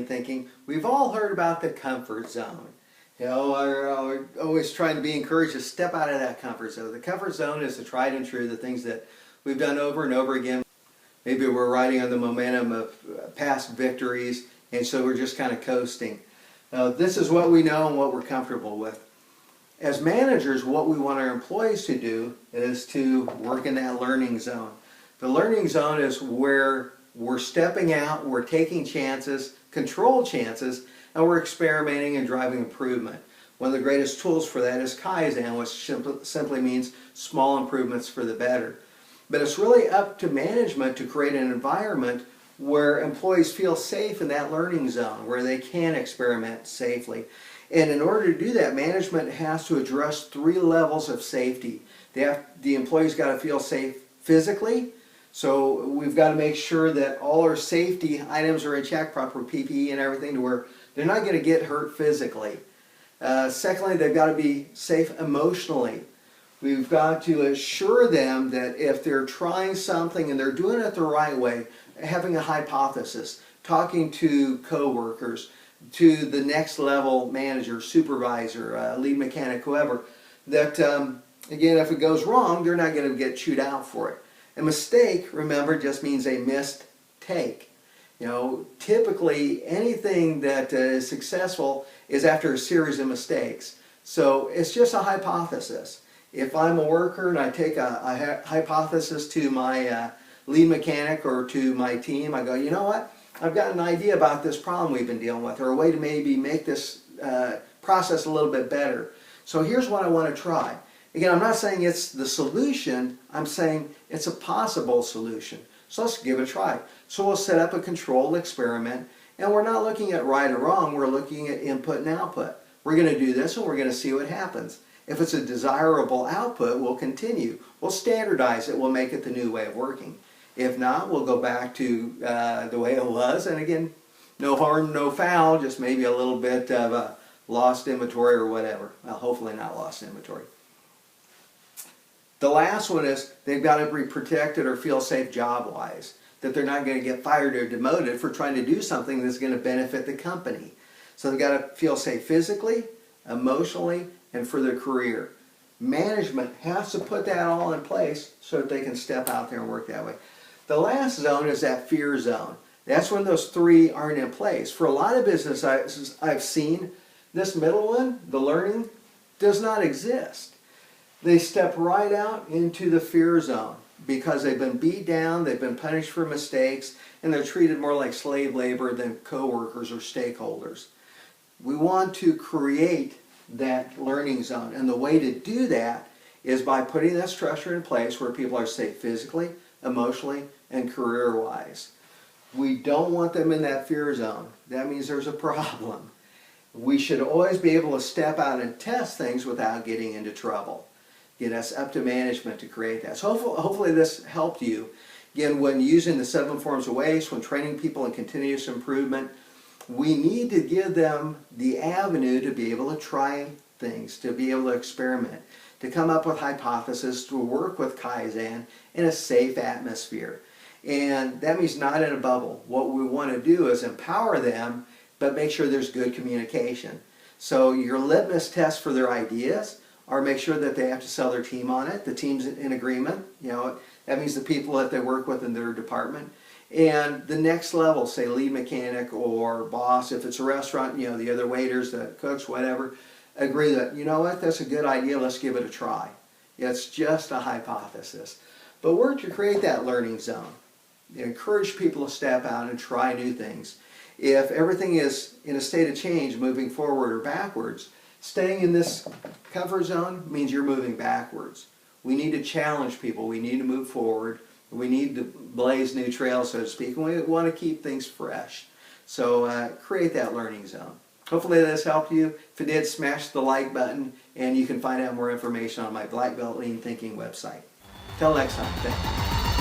lean thinking, we've all heard about the comfort zone. You know, we're always trying to be encouraged to step out of that comfort zone. The comfort zone is the tried and true, the things that we've done over and over again. Maybe we're riding on the momentum of past victories, and so we're just kind of coasting. This is what we know and what we're comfortable with. As managers, what we want our employees to do is to work in that learning zone. The learning zone is where we're stepping out, we're taking chances, controlled chances, and we're experimenting and driving improvement. One of the greatest tools for that is Kaizen, which simply means small improvements for the better. But it's really up to management to create an environment where employees feel safe in that learning zone, where they can experiment safely. And in order to do that, management has to address 3 levels of safety. The employees got to feel safe physically, so we've got to make sure that all our safety items are in check, proper PPE and everything, to where they're not going to get hurt physically. Secondly, they've got to be safe emotionally. We've got to assure them that if they're trying something and they're doing it the right way, having a hypothesis, talking to coworkers, to the next level manager, supervisor, lead mechanic, whoever, that again, if it goes wrong, they're not going to get chewed out for it. A mistake, remember, just means a missed take. You know, typically anything that is successful is after a series of mistakes. So it's just a hypothesis. If I'm a worker and I take a hypothesis to my lead mechanic or to my team, I go, you know what? I've got an idea about this problem we've been dealing with, or a way to maybe make this process a little bit better. So here's what I want to try. Again, I'm not saying it's the solution, I'm saying it's a possible solution. So let's give it a try. So we'll set up a controlled experiment, and we're not looking at right or wrong, we're looking at input and output. We're going to do this and we're going to see what happens. If it's a desirable output, we'll continue. We'll standardize it, we'll make it the new way of working. If not, we'll go back to the way it was, and again, no harm, no foul, just maybe a little bit of a lost inventory or whatever. Well, hopefully not lost inventory. The last one is they've got to be protected or feel safe job-wise, that they're not going to get fired or demoted for trying to do something that's going to benefit the company. So they've got to feel safe physically, emotionally, and for their career. Management has to put that all in place so that they can step out there and work that way. The last zone is that fear zone. That's when those 3 aren't in place. For a lot of businesses I've seen, this middle one, the learning, does not exist. They step right out into the fear zone because they've been beat down, they've been punished for mistakes, and they're treated more like slave labor than coworkers or stakeholders. We want to create that learning zone, and the way to do that is by putting that structure in place where people are safe physically, emotionally, and career-wise. We don't want them in that fear zone. That means there's a problem. We should always be able to step out and test things without getting into trouble. Again, that's up to management to create that. So hopefully this helped you. Again, when using the 7 forms of waste, when training people in continuous improvement, we need to give them the avenue to be able to try things, to be able to experiment, to come up with hypotheses, to work with Kaizen in a safe atmosphere. And that means not in a bubble. What we want to do is empower them, but make sure there's good communication. So your litmus test for their ideas are make sure that they have to sell their team on it. The team's in agreement. You know, that means the people that they work with in their department. And the next level, say lead mechanic or boss, if it's a restaurant, you know, the other waiters, the cooks, whatever, agree that, you know what, that's a good idea, let's give it a try. It's just a hypothesis. But work to create that learning zone. Encourage people to step out and try new things. If everything is in a state of change, moving forward or backwards, staying in this comfort zone means you're moving backwards. We need to challenge people. We need to move forward. We need to blaze new trails, so to speak. And we want to keep things fresh. So create that learning zone. Hopefully this helped you. If it did, smash the like button, and you can find out more information on my Black Belt Lean Thinking website. Till next time, thank you.